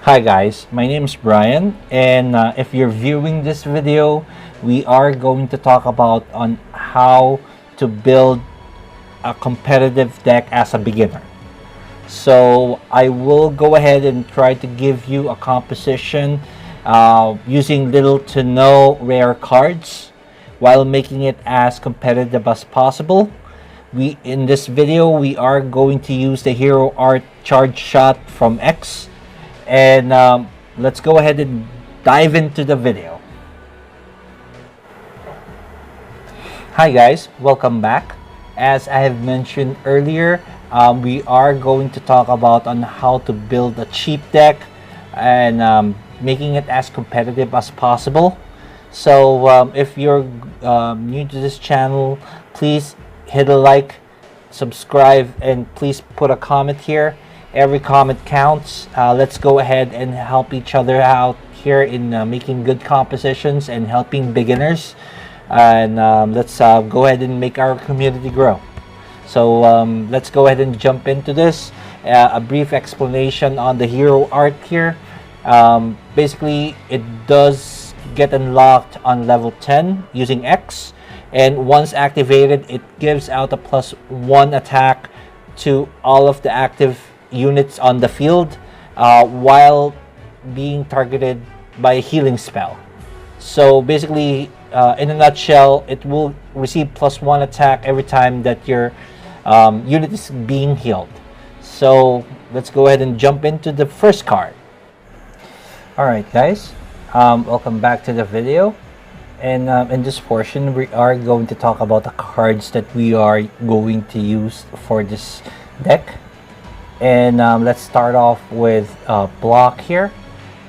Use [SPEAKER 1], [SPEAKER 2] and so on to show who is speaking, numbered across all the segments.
[SPEAKER 1] Hi guys, my name is Brian, and if you're viewing this video, we are going to talk about on how to build a competitive deck as a beginner. So I will go ahead and try to give you a composition using little to no rare cards while making it as competitive as possible. In this video we are going to use the hero art charge shot from X, and let's go ahead and dive into the video. Hi guys, welcome back. As I have mentioned earlier, we are going to talk about on how to build a cheap deck and making it as competitive as possible. So if you're new to this channel, please hit a like, subscribe, and please put a comment here. Every comment counts. Let's go ahead and help each other out here in making good compositions and helping beginners, and let's go ahead and make our community grow. So let's go ahead and jump into this. A brief explanation on the hero art here. Basically it does get unlocked on level 10 using X, and once activated it gives out a +1 attack to all of the active units on the field while being targeted by a healing spell. So basically in a nutshell, it will receive +1 attack every time that your unit is being healed. So let's go ahead and jump into the first card. Alright guys, welcome back to the video, and in this portion we are going to talk about the cards that we are going to use for this deck. And let's start off with block here,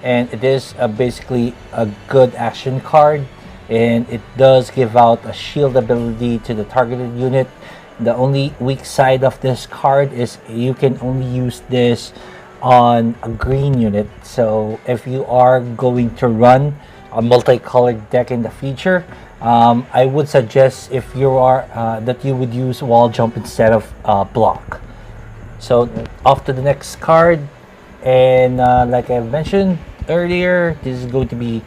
[SPEAKER 1] and it is basically a good action card, and it does give out a shield ability to the targeted unit. The only weak side of this card is you can only use this on a green unit. So if you are going to run a multicolored deck in the future, I would suggest if you are that you would use wall jump instead of block. So off to the next card, and like I mentioned earlier, this is going to be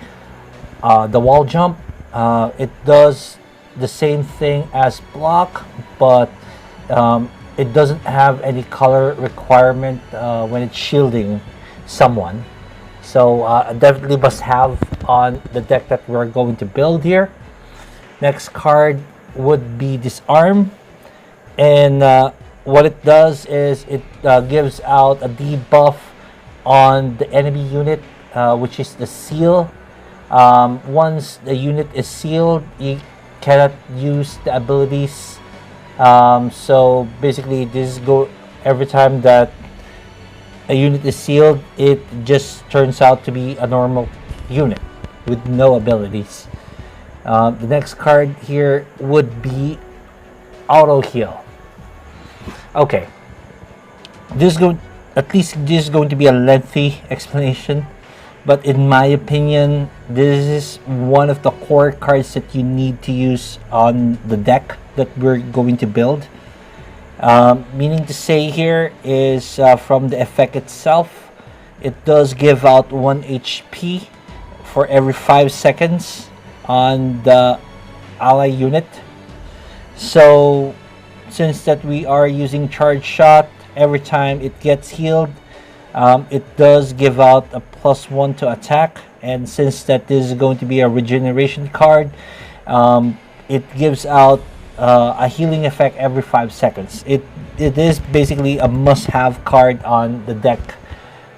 [SPEAKER 1] the wall jump. It does the same thing as block, but it doesn't have any color requirement when it's shielding someone. So definitely must have on the deck that we're going to build here. Next card would be disarm, and what it does is it gives out a debuff on the enemy unit, which is the seal. Once the unit is sealed, you cannot use the abilities. So basically this go every time that a unit is sealed, it just turns out to be a normal unit with no abilities. The next card here would be auto heal. Okay, this is going to be a lengthy explanation, but in my opinion, this is one of the core cards that you need to use on the deck that we're going to build. Meaning to say here is from the effect itself, it does give out 1 HP for every 5 seconds on the ally unit. So since that we are using charge shot, every time it gets healed, it does give out a +1 to attack, and since that this is going to be a regeneration card, it gives out a healing effect every 5 seconds. It is basically a must-have card on the deck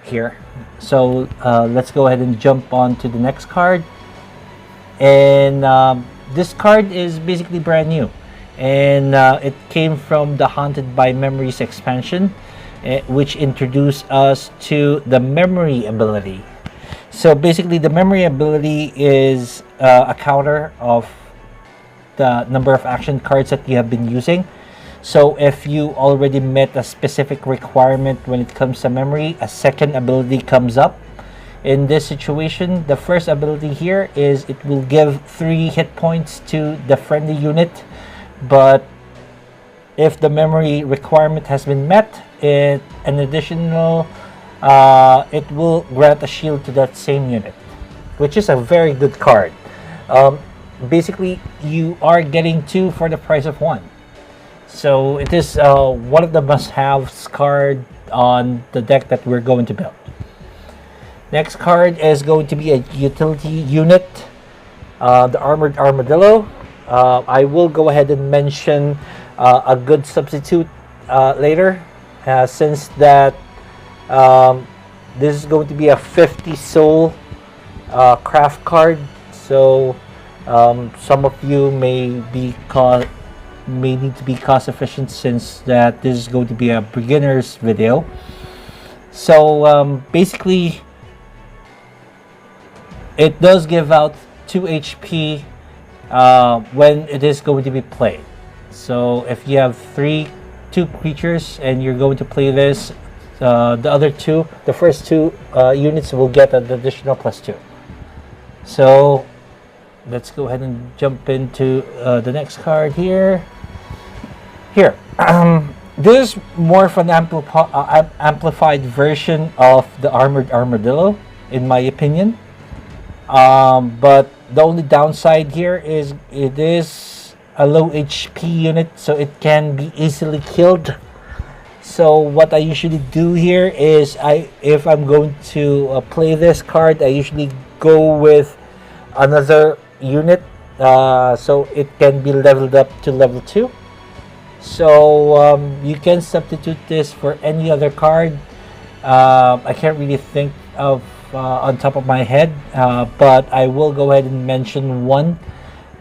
[SPEAKER 1] here. So let's go ahead and jump on to the next card, and this card is basically brand new, and it came from the Haunted by Memories expansion, which introduced us to the memory ability. So basically the memory ability is a counter of the number of action cards that you have been using. So if you already met a specific requirement when it comes to memory, a second ability comes up. In this situation, the first ability here is it will give 3 hit points to the friendly unit, but if the memory requirement has been met, an additional it will grant a shield to that same unit, which is a very good card. Um, Basically, you are getting two for the price of one. So it is one of the must-haves card on the deck that we're going to build. Next card is going to be a utility unit, the Armored Armadillo. I will go ahead and mention a good substitute later, since that this is going to be a 50 soul craft card. So some of you may need to be cost efficient, since that this is going to be a beginner's video. So basically, it does give out 2 HP when it is going to be played. So if you have two creatures and you're going to play this, the first two units will get an additional +2. So let's go ahead and jump into the next card here. This is more of an amplified version of the Armored Armadillo, in my opinion. But the only downside here is it is a low HP unit, so it can be easily killed. So what I usually do here is, if I'm going to play this card, I usually go with another unit, so it can be leveled up to level 2. So you can substitute this for any other card. I can't really think of on top of my head, but I will go ahead and mention one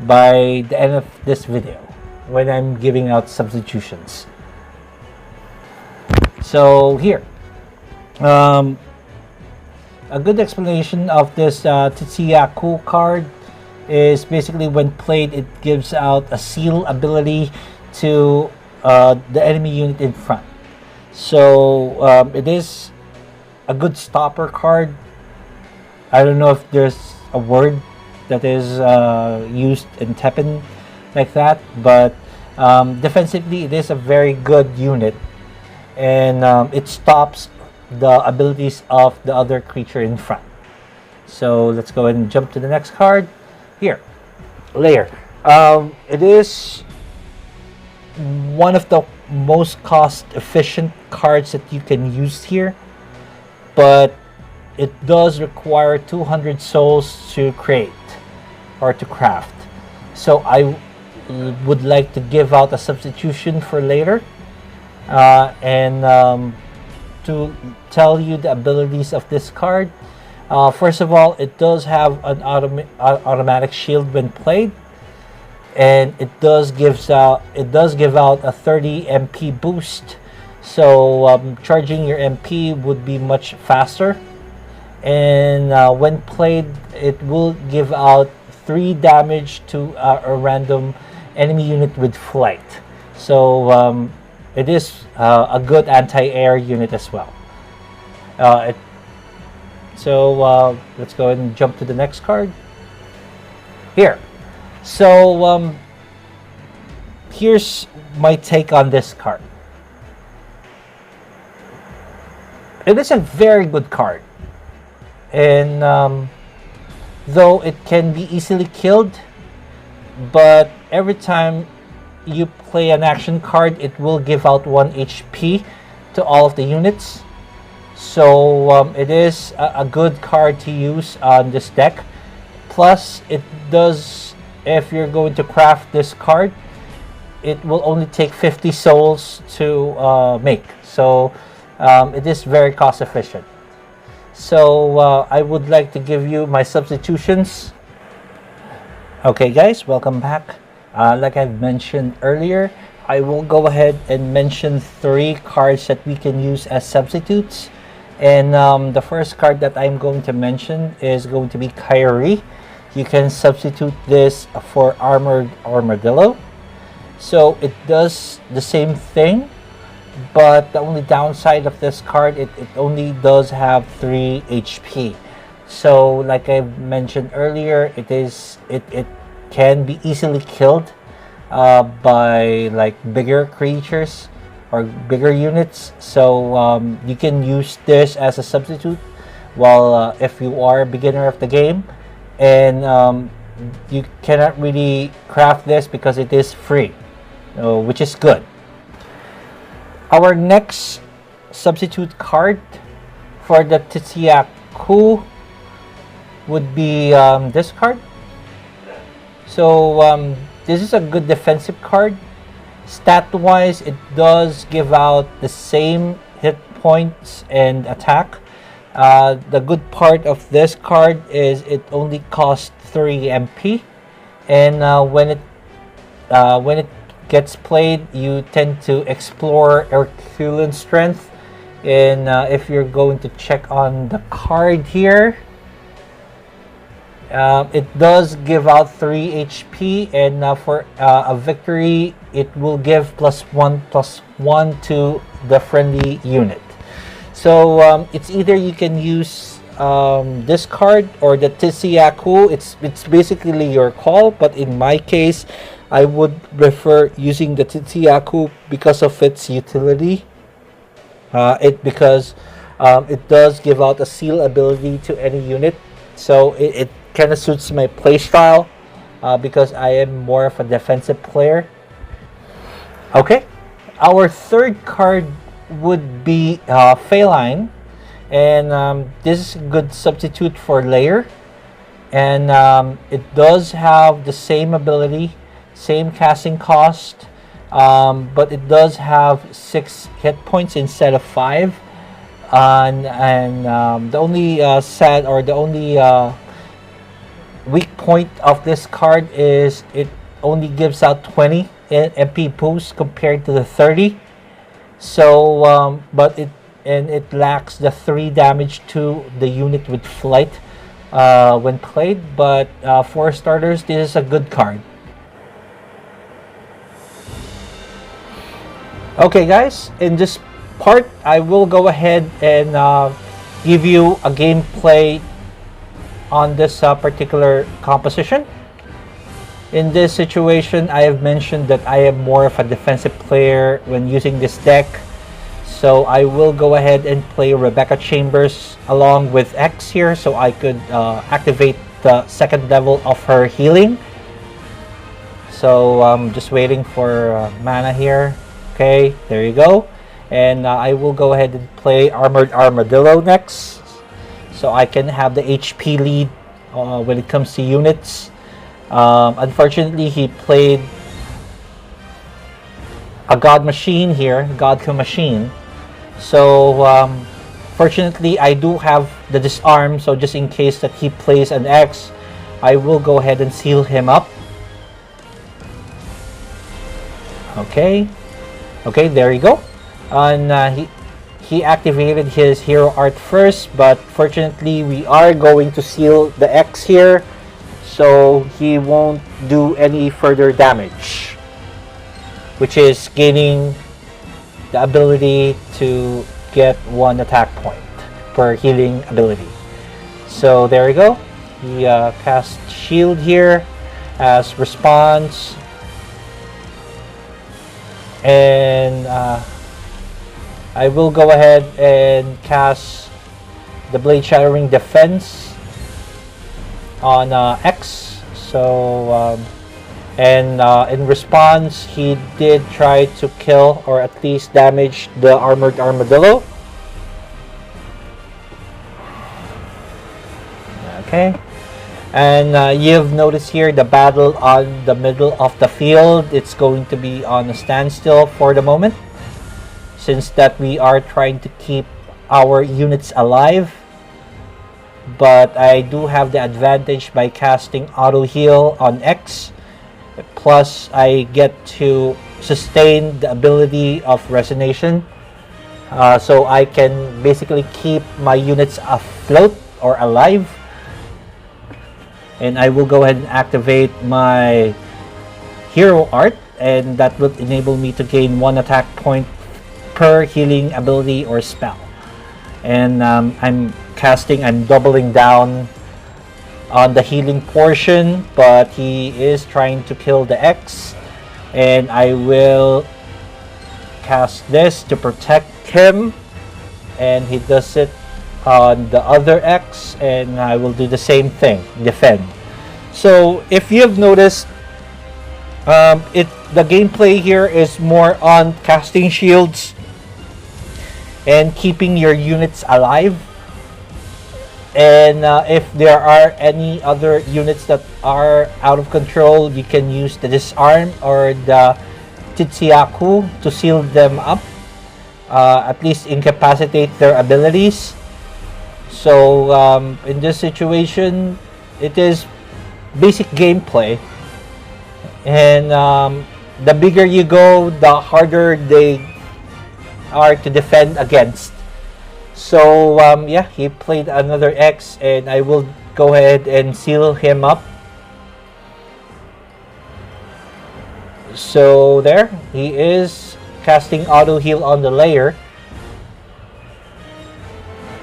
[SPEAKER 1] by the end of this video when I'm giving out substitutions. So here, a good explanation of this Titsiaku card is basically, when played, it gives out a seal ability to the enemy unit in front. So it is a good stopper card. I don't know if there's a word that is used in Teppen like that, but defensively it is a very good unit, and it stops the abilities of the other creature in front. So let's go ahead and jump to the next card. Here, Layer. It is one of the most cost efficient cards that you can use here, but it does require 200 souls to create or to craft. So I would like to give out a substitution for later, and to tell you the abilities of this card. First of all, it does have an automatic shield when played, and it does give out a 30 MP boost. So charging your MP would be much faster, and when played, it will give out 3 damage to a random enemy unit with flight. So it is a good anti-air unit as well. Let's go ahead and jump to the next card. Here. So here's my take on this card. It is a very good card, and though it can be easily killed, but every time you play an action card, it will give out 1 HP to all of the units. So it is a good card to use on this deck. Plus, it does, if you're going to craft this card, it will only take 50 souls to make. So it is very cost efficient. So I would like to give you my substitutions. Okay guys, welcome back. Like I've mentioned earlier, I will go ahead and mention 3 cards that we can use as substitutes. And the first card that I'm going to mention is going to be Kyrie. You can substitute this for Armored Armadillo. So it does the same thing, but the only downside of this card, it only does have 3 HP. So like I mentioned earlier, it can be easily killed by like bigger creatures. or bigger units. So you can use this as a substitute while if you are a beginner of the game, and you cannot really craft this because it is free, which is good. Our next substitute card for the Titsiaku would be this card. So this is a good defensive card. Stat wise, it does give out the same hit points and attack. The good part of this card is it only costs 3 MP, and when it gets played, you tend to explore Herculean strength. And if you're going to check on the card here, it does give out 3 HP, and for a victory, it will give +1/+1 to the friendly unit. So it's either you can use this card or the Titsiaku. It's basically your call, but in my case, I would prefer using the Titsiaku because of its utility. Because it does give out a seal ability to any unit, so it kind of suits my playstyle because I am more of a defensive player. Okay, our third card would be Feline, and this is a good substitute for Layer, and it does have the same ability, same casting cost, but it does have 6 hit points instead of 5, and the only the only weak point of this card is it only gives out 20 MP boost compared to the 30. So but it lacks the 3 damage to the unit with flight when played. But for starters, this is a good card. Okay guys, in this part I will go ahead and give you a gameplay on this particular composition. In this situation, I have mentioned that I am more of a defensive player when using this deck, so I will go ahead and play Rebecca Chambers along with X here, so I could activate the second level of her healing. So I'm just waiting for mana here. Okay, there you go. And I will go ahead and play Armored Armadillo next, so I can have the HP lead when it comes to units. Unfortunately, he played a God Machine here, Godka Machine. So fortunately, I do have the Disarm, so just in case that he plays an X, I will go ahead and seal him up. Okay. Okay, there you go. And he activated his hero art first, but fortunately we are going to seal the X here, so he won't do any further damage, which is gaining the ability to get 1 attack point per healing ability. So there you go. He cast shield here as response, and I will go ahead and cast the Blade Shattering Defense on X. So and in response, he did try to kill or at least damage the Armored Armadillo. Okay, and you've noticed here the battle on the middle of the field. It's going to be on a standstill for the moment, since that we are trying to keep our units alive. But I do have the advantage by casting auto heal on X, plus I get to sustain the ability of resonation, so I can basically keep my units afloat or alive. And I will go ahead and activate my hero art, and that will enable me to gain 1 attack point per healing ability or spell. And I'm doubling down on the healing portion, but he is trying to kill the X, and I will cast this to protect him, and he does it on the other X, and I will do the same thing, defend. So if you've noticed, the gameplay here is more on casting shields and keeping your units alive. And if there are any other units that are out of control, you can use the disarm or the Titsiaku to seal them up, at least incapacitate their abilities. So in this situation, it is basic gameplay, and the bigger you go, the harder they are to defend against. So yeah, he played another X, and I will go ahead and seal him up. So there, he is casting auto heal on the layer,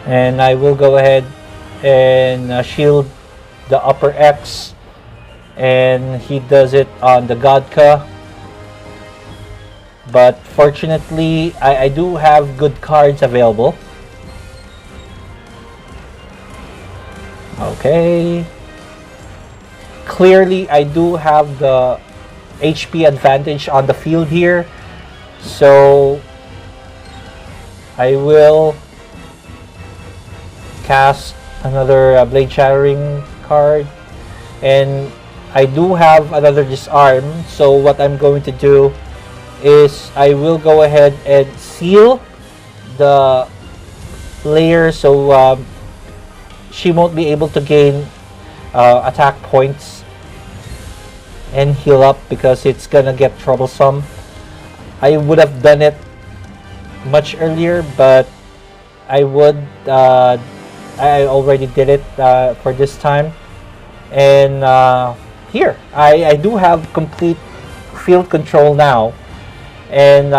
[SPEAKER 1] and I will go ahead and shield the upper X, and he does it on the Godka. But fortunately, I do have good cards available. Okay. Clearly, I do have the HP advantage on the field here. So I will cast another Blade Shattering card. And I do have another Disarm. So what I'm going to do is I will go ahead and seal the layer, so she won't be able to gain attack points and heal up, because it's gonna get troublesome. I would have done it much earlier, but I already did it for this time. And here I do have complete field control now. And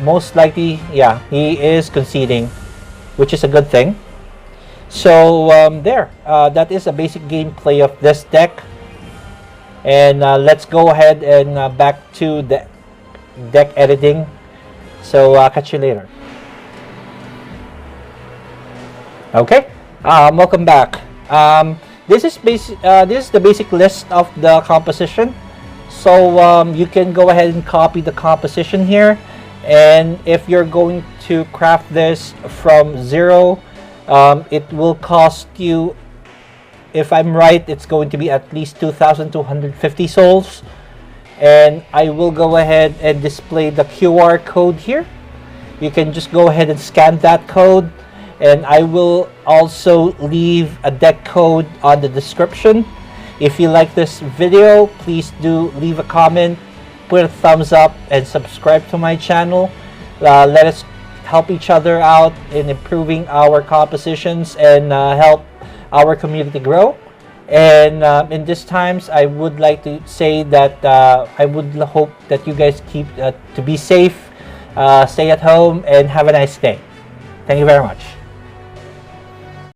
[SPEAKER 1] most likely, yeah, he is conceding, which is a good thing. So there, that is a basic gameplay of this deck. And let's go ahead and back to the deck editing. So catch you later. Okay, welcome back. This is the basic list of the composition. So you can go ahead and copy the composition here, and if you're going to craft this from zero, it will cost you, if I'm right, it's going to be at least 2,250 souls. And I will go ahead and display the QR code here. You can just go ahead and scan that code, and I will also leave a deck code on the description. If you like this video, please do leave a comment, put a thumbs up, and subscribe to my channel. Let us help each other out in improving our compositions and help our community grow. And in these times, I would like to say that I would hope that you guys keep to be safe, stay at home, and have a nice day. Thank you very much.